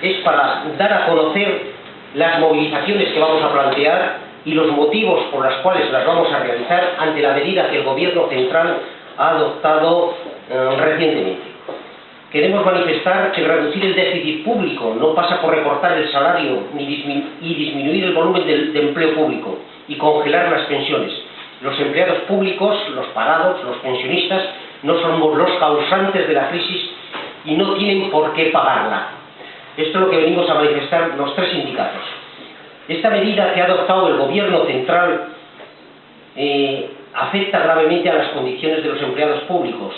es para dar a conocer las movilizaciones que vamos a plantear y los motivos por los cuales las vamos a realizar ante la medida que el Gobierno central ha adoptado recientemente. Queremos manifestar que reducir el déficit público no pasa por recortar el salario y disminuir el volumen de empleo público y congelar las pensiones. Los empleados públicos, los parados, los pensionistas, no somos los causantes de la crisis y no tienen por qué pagarla. Esto es lo que venimos a manifestar los tres sindicatos. Esta medida que ha adoptado el Gobierno central afecta gravemente a las condiciones de los empleados públicos.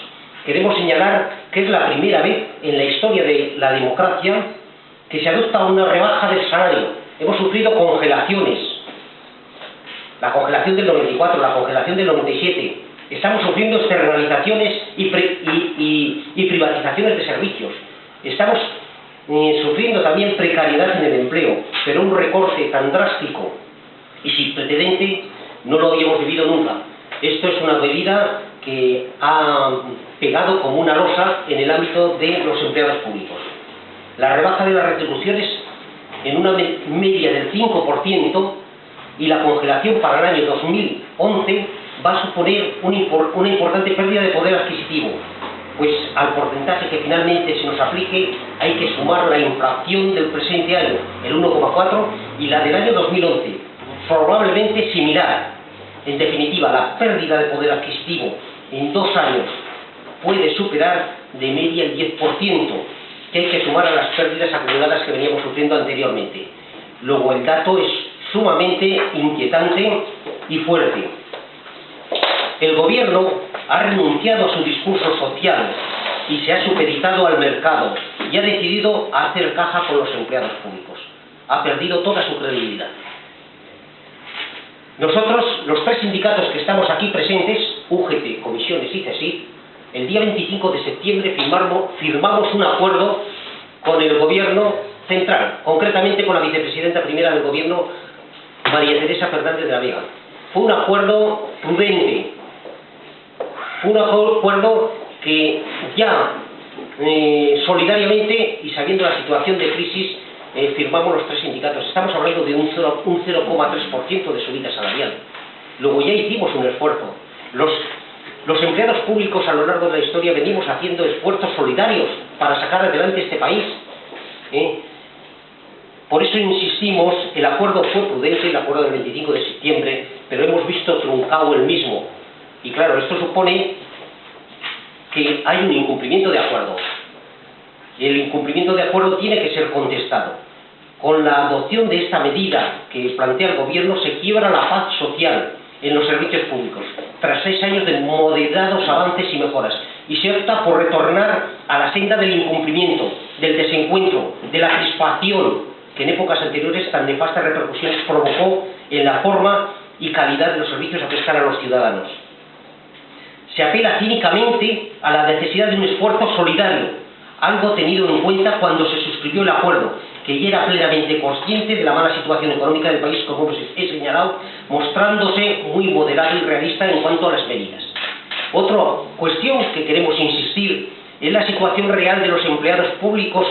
Queremos señalar que es la primera vez en la historia de la democracia que se adopta una rebaja del salario. Hemos sufrido congelaciones, la congelación del 94, la congelación del 97. Estamos sufriendo externalizaciones y privatizaciones de servicios. Estamos sufriendo también precariedad en el empleo, pero un recorte tan drástico y sin precedente no lo habíamos vivido nunca. Esto es una medida que ha pegado como una losa en el ámbito de los empleados públicos. La rebaja de las retribuciones en una media del 5% y la congelación para el año 2011 va a suponer una importante pérdida de poder adquisitivo, pues al porcentaje que finalmente se nos aplique hay que sumar la inflación del presente año, el 1,4, y la del año 2011, probablemente similar. En definitiva, la pérdida de poder adquisitivo en 2 años puede superar de media el 10%, que hay que sumar a las pérdidas acumuladas que veníamos sufriendo anteriormente. Luego, el dato es sumamente inquietante y fuerte. El Gobierno ha renunciado a su discurso social y se ha supeditado al mercado y ha decidido hacer caja con los empleados públicos. Ha perdido toda su credibilidad. Nosotros, los tres sindicatos que estamos aquí presentes, UGT, Comisiones y CESIF, el día 25 de septiembre firmamos un acuerdo con el Gobierno central, concretamente con la vicepresidenta primera del Gobierno, María Teresa Fernández de la Vega. Fue un acuerdo prudente, fue un acuerdo que ya solidariamente y sabiendo la situación de crisis firmamos los tres sindicatos. Estamos hablando de un 0,3% de subida salarial. Luego ya hicimos un esfuerzo. Los empleados públicos a lo largo de la historia venimos haciendo esfuerzos solidarios para sacar adelante este país. Por eso insistimos, el acuerdo fue prudente, el acuerdo del 25 de septiembre, pero hemos visto truncado el mismo. Y claro, esto supone que hay un incumplimiento de acuerdo. El incumplimiento de acuerdo tiene que ser contestado. Con la adopción de esta medida que plantea el Gobierno se quiebra la paz social en los servicios públicos, tras 6 años de moderados avances y mejoras, y se opta por retornar a la senda del incumplimiento, del desencuentro, de la crispación, que en épocas anteriores tan nefastas repercusiones provocó en la forma y calidad de los servicios a prestar a los ciudadanos. Se apela cínicamente a la necesidad de un esfuerzo solidario, algo tenido en cuenta cuando se suscribió el acuerdo, que ya era plenamente consciente de la mala situación económica del país, como he señalado, mostrándose muy moderado y realista en cuanto a las medidas. Otra cuestión que queremos insistir es la situación real de los empleados públicos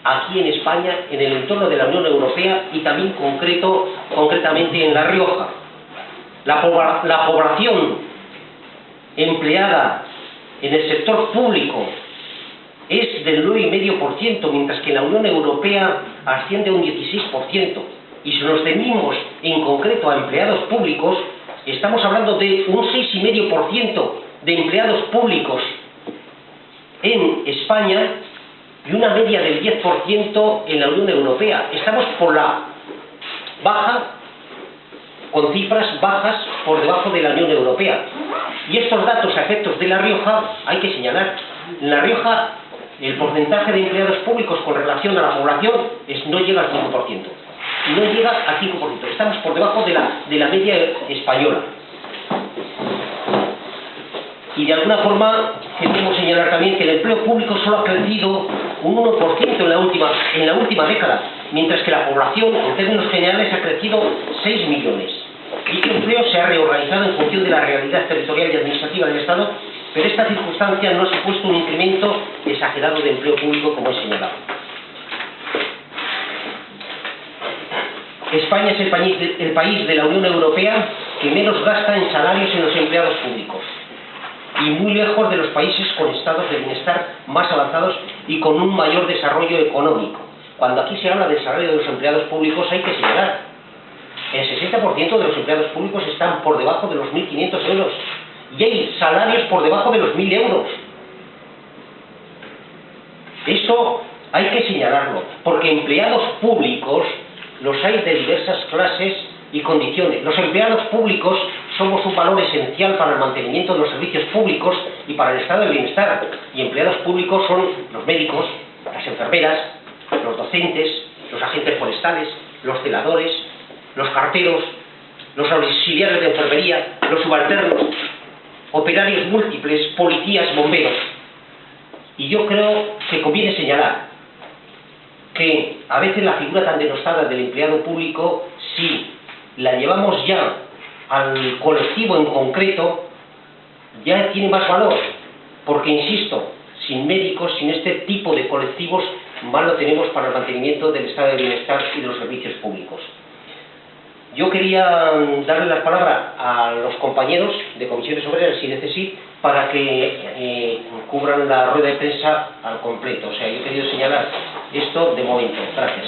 aquí en España, en el entorno de la Unión Europea y también concretamente en La Rioja. La población empleada en el sector público es del 9,5%, mientras que en la Unión Europea asciende a un 16%. Y si nos ceñimos en concreto a empleados públicos, estamos hablando de un 6,5% de empleados públicos en España y una media del 10% en la Unión Europea. Estamos por la baja, con cifras bajas por debajo de la Unión Europea. Y estos datos a efectos de La Rioja hay que señalar. En La Rioja el porcentaje de empleados públicos con relación a la población no llega al 5%. No llega al 5%. Estamos por debajo de la media española. Y de alguna forma queremos señalar también que el empleo público solo ha crecido un 1% en la última década, mientras que la población en términos generales ha crecido 6 millones. Dicho empleo se ha reorganizado en función de la realidad territorial y administrativa del Estado, pero esta circunstancia no ha supuesto un incremento exagerado de empleo público, como he señalado. España es el país de la Unión Europea que menos gasta en salarios en los empleados públicos, y muy lejos de los países con estados de bienestar más avanzados y con un mayor desarrollo económico. Cuando aquí se habla del salario de los empleados públicos hay que señalar, el 60% de los empleados públicos están por debajo de los 1.500 euros y hay salarios por debajo de los 1.000 euros. Eso hay que señalarlo, porque empleados públicos los hay de diversas clases y condiciones. Los empleados públicos somos un valor esencial para el mantenimiento de los servicios públicos y para el estado de bienestar. Y empleados públicos son los médicos, las enfermeras, los docentes, los agentes forestales, los celadores, los carteros, los auxiliares de enfermería, los subalternos, operarios múltiples, policías, bomberos. Y yo creo que conviene señalar que a veces la figura tan denostada del empleado público, si la llevamos ya al colectivo en concreto, ya tiene más valor, porque insisto, sin médicos, sin este tipo de colectivos, mal lo tenemos para el mantenimiento del estado de bienestar y de los servicios públicos. Yo quería darle la palabra a los compañeros de Comisiones Obreras y de CSIC para que cubran la rueda de prensa al completo. O sea, yo he querido señalar esto de momento. Gracias.